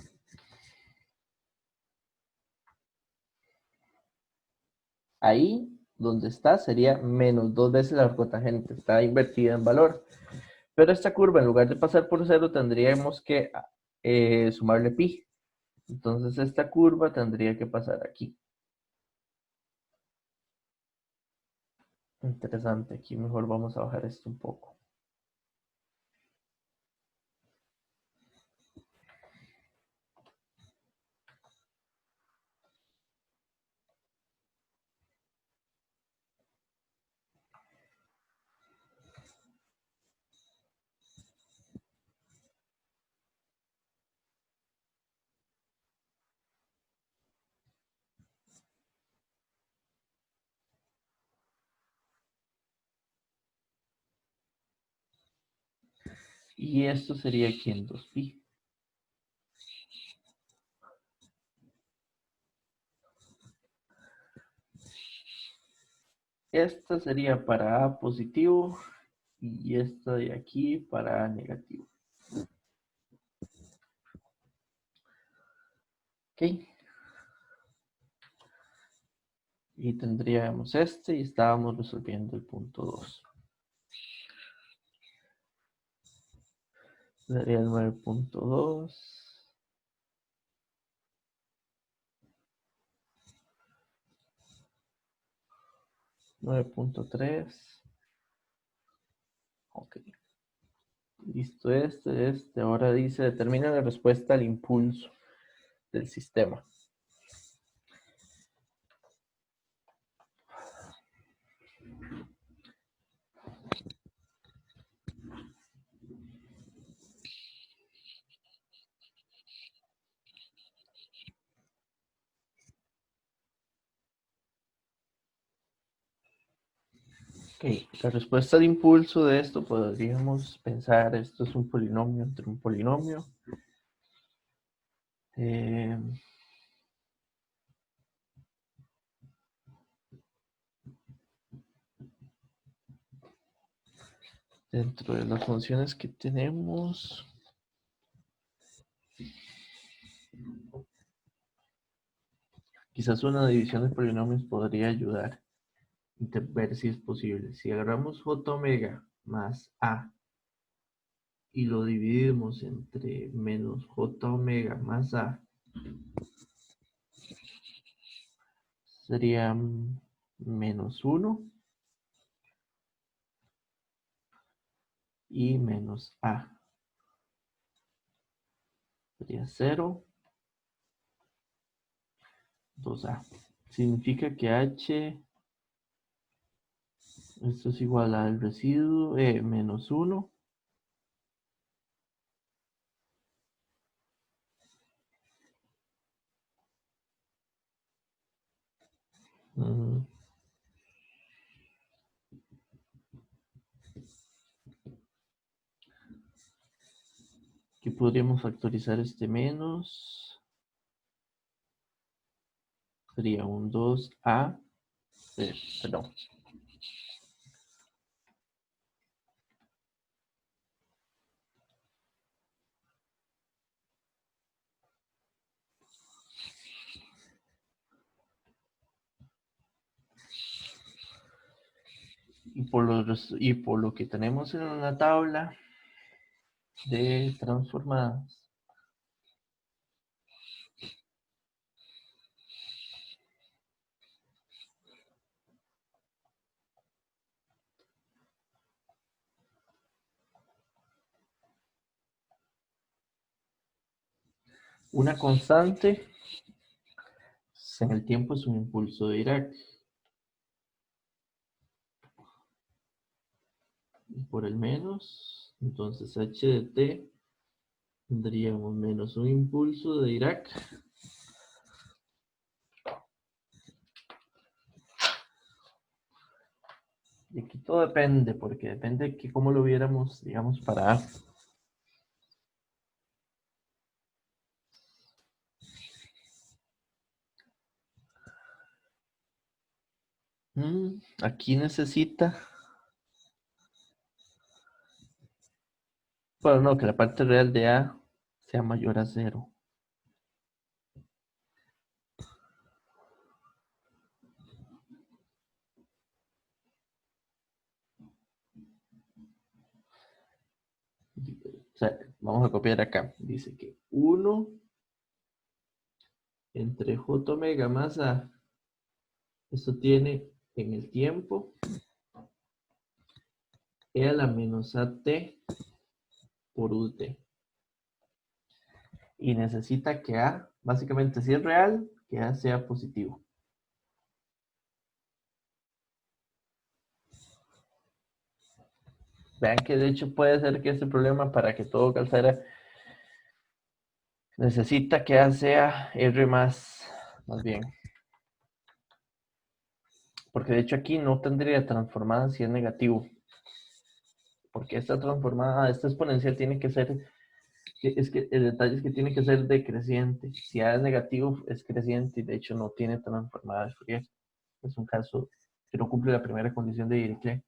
ahí donde está sería menos dos veces el arco tangente, está invertida en valor. Pero esta curva, en lugar de pasar por cero, tendríamos que sumarle pi. Entonces esta curva tendría que pasar aquí. Interesante, aquí mejor vamos a bajar esto un poco. Y esto sería aquí en 2pi. Esta sería para A positivo y esta de aquí para A negativo. Ok. Y tendríamos este y estábamos resolviendo el punto 2. Sería el 9.2. 9.3. Ok. Listo este. Ahora dice, determina la respuesta al impulso del sistema. Ok, la respuesta de impulso de esto podríamos pensar, esto es un polinomio entre un polinomio. Dentro de las funciones que tenemos, quizás una división de polinomios podría ayudar a ver si es posible. Si agarramos j omega más a y lo dividimos entre menos j omega más a, sería menos 1 y menos a. Sería 0, 2a. Significa que h, esto es igual al residuo, menos 1. Que podríamos factorizar este menos. Sería un 2a. Perdón. Y por lo que tenemos en la tabla de transformadas, una constante en el tiempo es un impulso de Dirac. Por el menos, entonces h de t tendríamos menos un impulso de Dirac y aquí todo depende, porque depende de cómo lo viéramos, digamos, para A. Aquí necesita, bueno, no, que la parte real de A sea mayor a 0. O sea, vamos a copiar acá. Dice que 1 entre j omega más a, esto tiene en el tiempo e a la menos at por ut. Y necesita que a, básicamente si es real, que a sea positivo. Vean que de hecho puede ser que este problema, para que todo calzara, necesita que A sea R más bien. Porque de hecho aquí no tendría transformada si es negativo. Porque esta transformada, esta exponencial tiene que ser, es que el detalle es que tiene que ser decreciente. Si A es negativo, es creciente y de hecho no tiene transformada de Fourier. Es un caso que no cumple la primera condición de Dirichlet.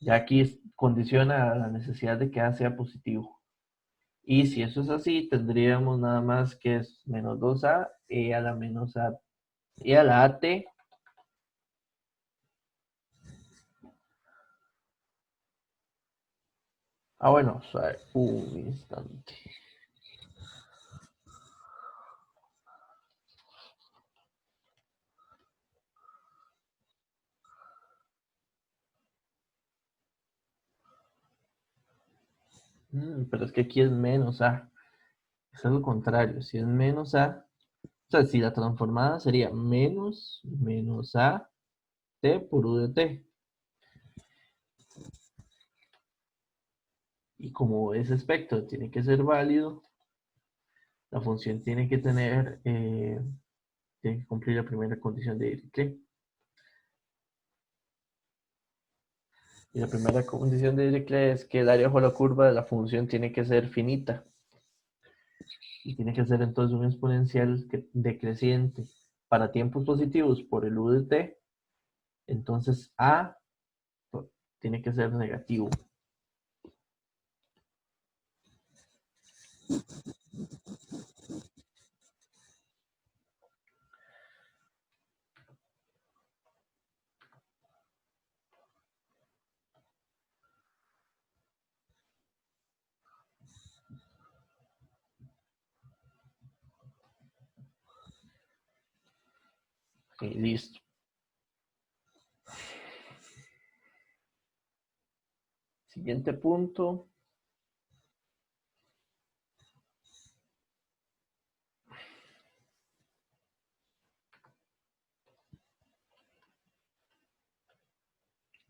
Ya aquí condiciona la necesidad de que A sea positivo. Y si eso es así, tendríamos nada más que es menos 2A e a la menos A, e a la AT. Bueno, suave, un instante. Pero es que aquí es menos A. Es lo contrario. Si es menos A, o sea, si la transformada sería menos A T por U de T. Y como ese espectro tiene que ser válido, la función tiene que tener, tiene que cumplir la primera condición de Dirichlet. Y la primera condición de Dirichlet es que el área bajo la curva de la función tiene que ser finita. Y tiene que ser entonces un exponencial decreciente para tiempos positivos por el U de T. Entonces A tiene que ser negativo. Okay, listo. Siguiente punto.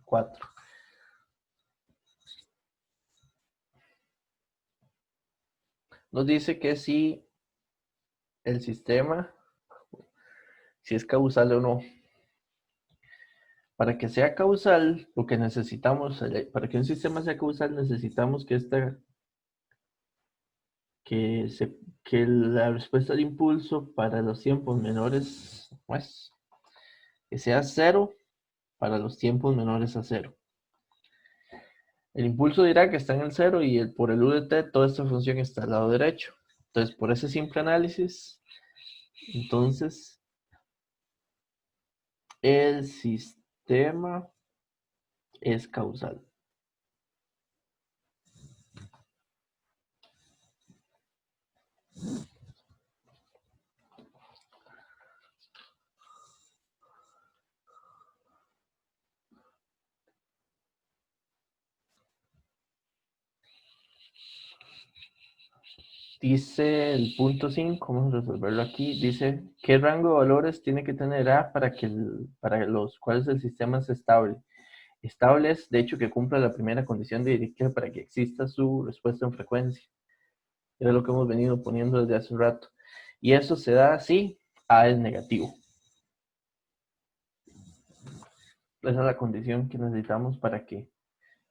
Cuatro. Nos dice que si el sistema, si es causal o no. Para que sea causal, lo que necesitamos, para que un sistema sea causal, necesitamos que la respuesta de impulso para los tiempos menores, pues, que sea 0 para los tiempos menores a 0. El impulso dirá que está en el 0 y por el U de T toda esta función está al lado derecho. Entonces, por ese simple análisis, entonces, el sistema es causal. Dice el punto 5, vamos a resolverlo aquí. Dice, ¿qué rango de valores tiene que tener A para los cuales el sistema es estable? Estable es, de hecho, que cumpla la primera condición de Dirichlet para que exista su respuesta en frecuencia. Es lo que hemos venido poniendo desde hace un rato. Y eso se da si A es negativo. Esa es la condición que necesitamos para que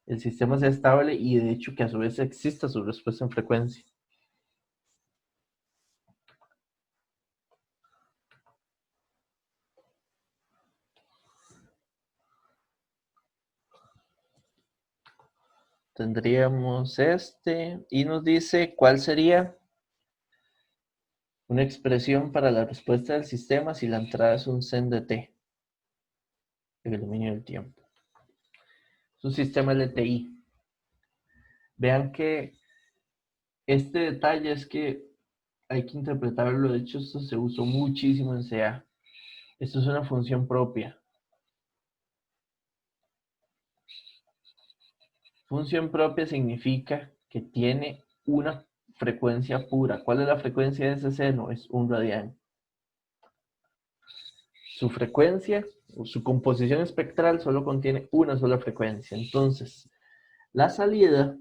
el sistema sea estable y de hecho que a su vez exista su respuesta en frecuencia. Tendríamos y nos dice cuál sería una expresión para la respuesta del sistema si la entrada es un sen de t en el dominio del tiempo. Es un sistema LTI. Vean que este detalle es que hay que interpretarlo. De hecho, esto se usó muchísimo en CA. Esto es una función propia. Función propia significa que tiene una frecuencia pura. ¿Cuál es la frecuencia de ese seno? Es 1 radián. Su frecuencia o su composición espectral solo contiene una sola frecuencia. Entonces, la salida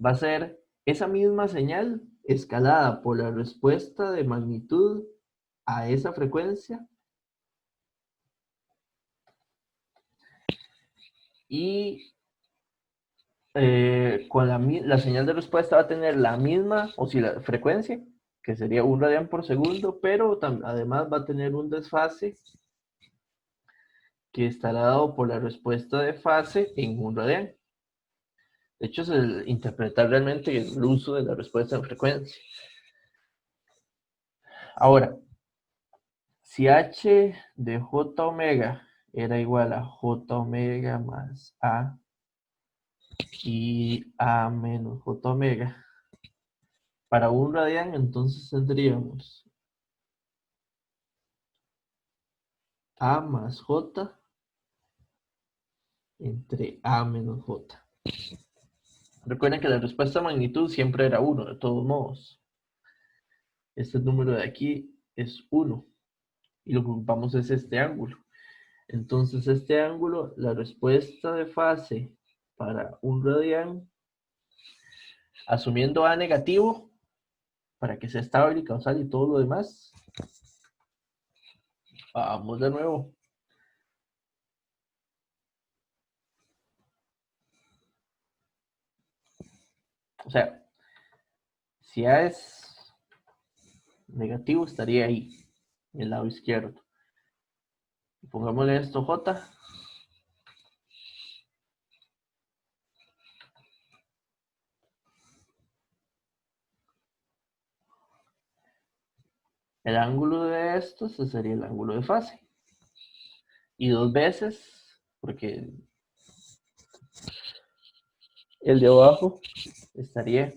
va a ser esa misma señal escalada por la respuesta de magnitud a esa frecuencia y con la señal de respuesta va a tener la misma frecuencia, que sería 1 radián por segundo, pero además va a tener un desfase que estará dado por la respuesta de fase en un radián. De hecho, es interpretar realmente el uso de la respuesta en frecuencia. Ahora, si h de j omega era igual a j omega más a y a menos j omega, para un radián entonces tendríamos a más j entre a menos j. Recuerden que la respuesta de magnitud siempre era 1, de todos modos. Este número de aquí es 1 y lo que ocupamos es este ángulo. Entonces este ángulo, la respuesta de fase para un radián, asumiendo A negativo, para que sea estable y causal y todo lo demás. Vamos de nuevo. O sea, si A es negativo, estaría ahí, en el lado izquierdo. Pongámosle esto J. El ángulo de esto, ese sería el ángulo de fase. Y 2 veces, porque el de abajo estaría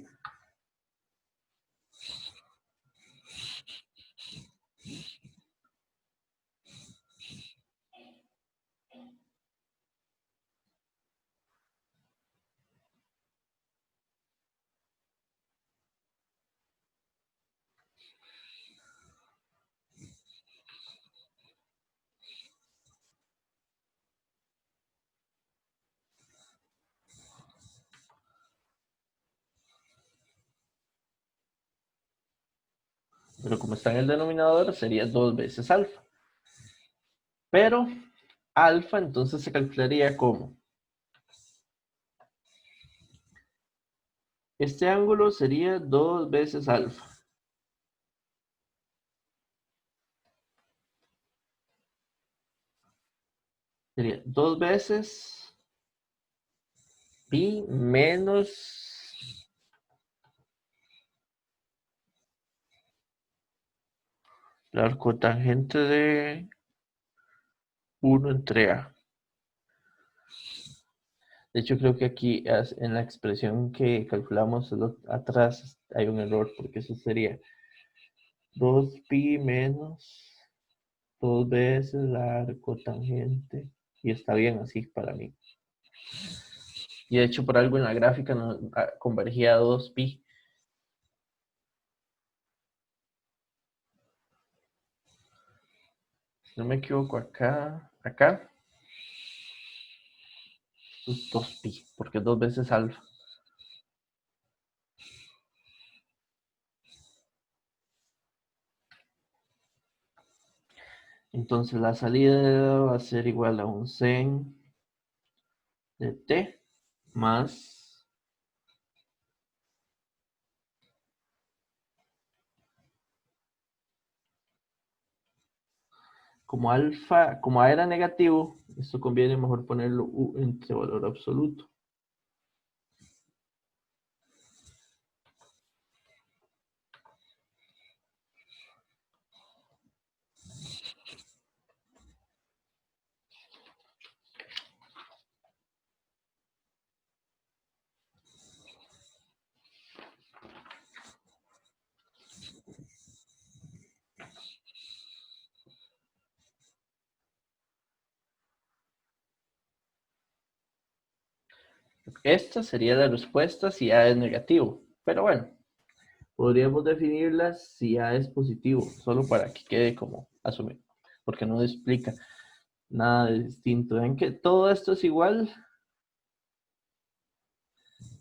pero como está en el denominador, sería 2 veces alfa. Pero alfa entonces se calcularía como este ángulo sería 2 veces alfa. Sería 2 veces pi menos la arcotangente de 1 entre a. De hecho, creo que aquí en la expresión que calculamos atrás hay un error, porque eso sería 2 pi menos 2 veces la arcotangente. Y está bien así para mí. Y de hecho, por algo en la gráfica convergía a 2 pi. Si no me equivoco, acá, es 2 pi, porque es 2 veces alfa. Entonces la salida va a ser igual a un sen de t más como alfa, como a era negativo, esto conviene mejor ponerlo u entre valor absoluto. Esta sería la respuesta si A es negativo, pero bueno, podríamos definirla si A es positivo, solo para que quede como asumir, porque no explica nada de distinto. Ven que todo esto es igual,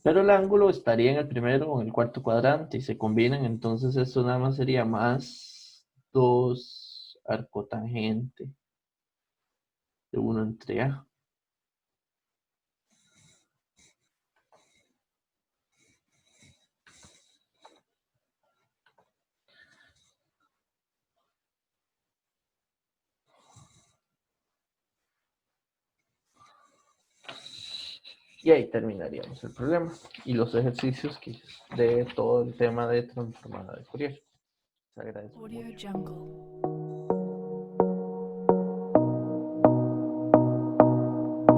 pero el ángulo estaría en el primero o en el cuarto cuadrante y se combinan, entonces esto nada más sería más 2 arcotangente de 1 entre A. Y ahí terminaríamos el problema y los ejercicios de todo el tema de transformada de Fourier. Les agradezco Audio mucho. Jungle.